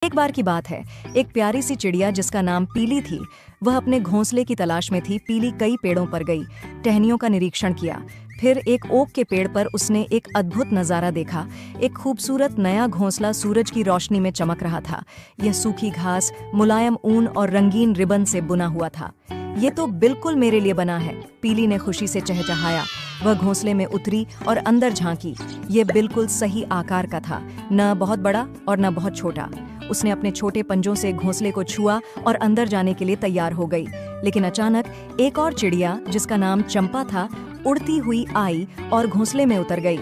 एक बार की बात है, एक प्यारी सी चिड़िया जिसका नाम पीली थी, वह अपने घोंसले की तलाश में थी। पीली कई पेड़ों पर गई, टहनियों का निरीक्षण किया। फिर एक ओक के पेड़ पर उसने एक अद्भुत नजारा देखा। एक खूबसूरत नया घोंसला सूरज की रोशनी में चमक रहा था। यह सूखी घास, मुलायम ऊन और रंगीन रिबन से बुना हुआ था। ये तो बिल्कुल मेरे लिए बना है, पीली ने खुशी से चहचहाया। वह घोंसले में उतरी और अंदर झांकी। ये बिल्कुल सही आकार का था, न बहुत बड़ा और न बहुत छोटा। उसने अपने छोटे पंजों से घोंसले को छुआ और अंदर जाने के लिए तैयार हो गई। लेकिन अचानक एक और चिड़िया, जिसका नाम चंपा था, उड़ती हुई आई और घोंसले में उतर गई।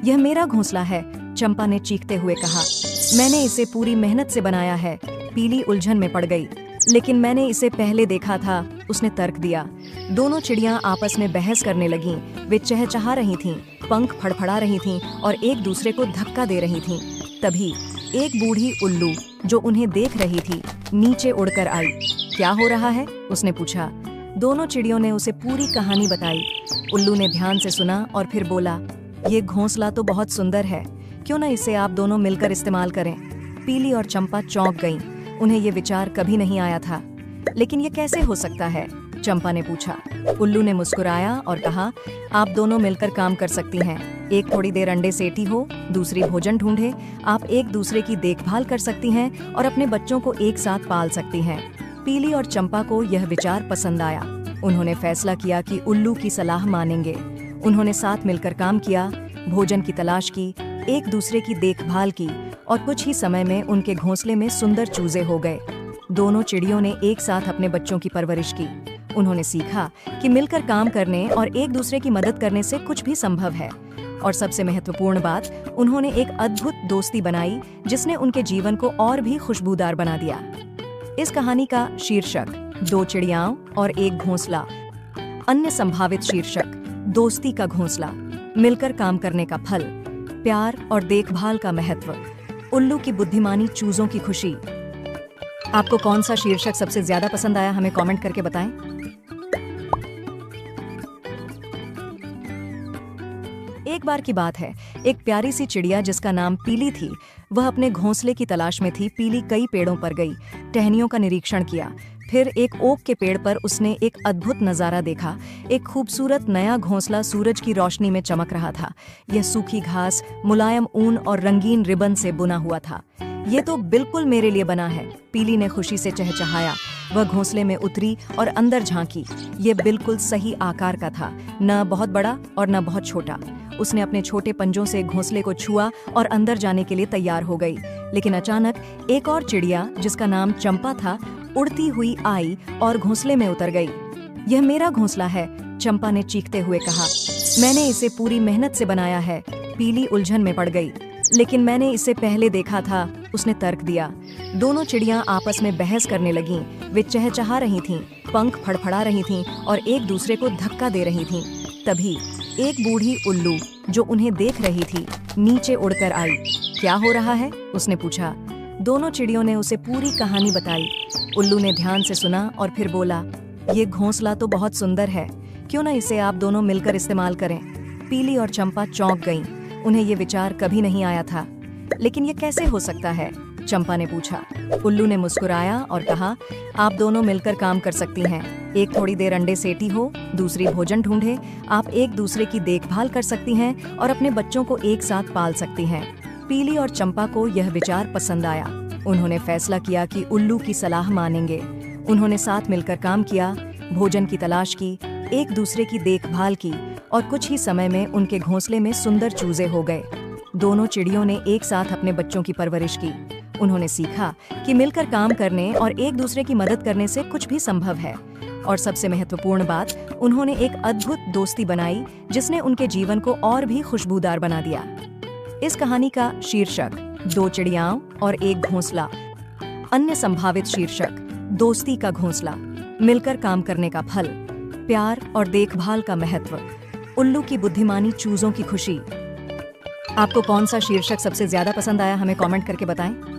यह मेरा घोंसला है, चंपा ने चीखते हुए कहा। मैंने इसे पूरी मेहनत से बनाया है। पीली उलझन में पड़ गई। लेकिन मैंने इसे पहले देखा था, उसने तर्क दिया। दोनों चिड़ियां आपस में बहस करने लगीं। वे चहचहा रही थीं, पंख फड़फड़ा रही थीं और एक दूसरे को धक्का दे रही थीं। तभी एक बूढ़ी उल्लू, जो उन्हें देख रही थी, नीचे उड़कर आई। क्या हो रहा है? उसने पूछा। दोनों चिड़ियों ने उसे पूरी कहानी बताई। उल्लू ने ध्यान से सुना और फिर बोला, ये घोंसला तो बहुत सुंदर है, क्यों न इसे आप दोनों मिलकर इस्तेमाल करें। पीली और चंपा चौंक गईं। उन्हें ये विचार कभी नहीं आया था। लेकिन ये कैसे हो सकता है? चंपा ने पूछा। उल्लू ने मुस्कुराया और कहा, आप दोनों मिलकर काम कर सकती हैं। एक थोड़ी देर अंडे सेटी हो, दूसरी भोजन ढूंढे। आप एक दूसरे की देखभाल कर सकती हैं और अपने बच्चों को एक साथ पाल सकती हैं। पीली और चंपा को यह विचार पसंद आया। उन्होंने फैसला किया कि उल्लू की सलाह मानेंगे। उन्होंने साथ मिलकर काम किया, भोजन की तलाश की, एक दूसरे की देखभाल की और कुछ ही समय में उनके घोंसले में सुंदर चूजे हो गए। दोनों चिड़ियों ने एक साथ अपने बच्चों की परवरिश की। उन्होंने सीखा कि मिलकर काम करने और एक दूसरे की मदद करने से कुछ भी संभव है। और सबसे महत्वपूर्ण बात, उन्होंने एक अद्भुत दोस्ती बनाई जिसने उनके जीवन को और भी खुशबूदार बना दिया। इस कहानी का शीर्षक दो चिड़ियाओं और एक घोंसला। अन्य संभावित शीर्षक दोस्ती का घोंसला, मिलकर काम करने का फल, प्यार और देखभाल का महत्व, उल्लू की बुद्धिमानी, चूजों की खुशी। आपको कौन सा शीर्षक सबसे ज्यादा पसंद आया, हमें कमेंट करके बताएं। एक बार की बात है, एक प्यारी सी चिड़िया जिसका नाम पीली थी, वह अपने घोंसले की तलाश में थी। पीली कई पेड़ों पर गई, टहनियों का निरीक्षण किया। फिर एक ओक के पेड़ पर उसने एक अद्भुत नजारा देखा। एक खूबसूरत नया घोंसला सूरज की रोशनी में चमक रहा था। यह सूखी घास, मुलायम ऊन और रंगीन रिबन से बुना हुआ था। ये तो बिल्कुल मेरे लिए बना है, पीली ने खुशी से चहचहाया। वह घोंसले में उतरी और अंदर झांकी। ये बिल्कुल सही आकार का था, न बहुत बड़ा और न बहुत छोटा। उसने अपने छोटे पंजों से घोंसले को छुआ और अंदर जाने के लिए तैयार हो गई। लेकिन अचानक एक और चिड़िया, जिसका नाम चंपा था, उड़ती हुई आई और घोंसले में उतर गई। यह मेरा घोंसला है, चंपा ने चीखते हुए कहा। मैंने इसे पूरी मेहनत से बनाया है। पीली उलझन में पड़ गई। लेकिन मैंने इसे पहले देखा था, उसने तर्क दिया। दोनों चिड़ियां आपस में बहस करने लगीं। वे चहचहा रही थीं, पंख फड़फड़ा रही थीं और एक दूसरे को धक्का दे रही थीं। तभी एक बूढ़ी उल्लू, जो उन्हें देख रही थी, नीचे उड़कर आई। क्या हो रहा है? उसने पूछा। दोनों चिड़ियों ने उसे पूरी कहानी बताई। उल्लू ने ध्यान से सुना और फिर बोला, ये घोंसला तो बहुत सुंदर है, क्यों न इसे आप दोनों मिलकर इस्तेमाल करें। पीली और चंपा चौंक गईं। उन्हें ये विचार कभी नहीं आया था। लेकिन ये कैसे हो सकता है? चंपा ने पूछा। उल्लू ने मुस्कुराया और कहा, आप दोनों मिलकर काम कर सकती हैं। एक थोड़ी देर अंडे सेटी हो, दूसरी भोजन ढूंढे। आप एक दूसरे की देखभाल कर सकती हैं और अपने बच्चों को एक साथ पाल सकती हैं। पीली और चंपा को यह विचार पसंद आया। उन्होंने फैसला किया कि उल्लू की सलाह मानेंगे। उन्होंने साथ मिलकर काम किया, भोजन की तलाश की, एक दूसरे की देखभाल की और कुछ ही समय में उनके घोंसले में सुंदर चूजे हो गए। दोनों चिड़ियों ने एक साथ अपने बच्चों की परवरिश की। उन्होंने सीखा कि मिलकर काम करने और एक दूसरे की मदद करने से कुछ भी संभव है। और सबसे महत्वपूर्ण बात, उन्होंने एक अद्भुत दोस्ती बनाई जिसने उनके जीवन को और भी खुशबूदार बना दिया। इस कहानी का शीर्षक दो चिड़ियाओं और एक घोंसला। अन्य संभावित शीर्षक दोस्ती का घोंसला, मिलकर काम करने का फल, प्यार और देखभाल का महत्व, उल्लू की बुद्धिमानी, चूजों की खुशी। आपको कौन सा शीर्षक सबसे ज्यादा पसंद आया, हमें कमेंट करके बताएं।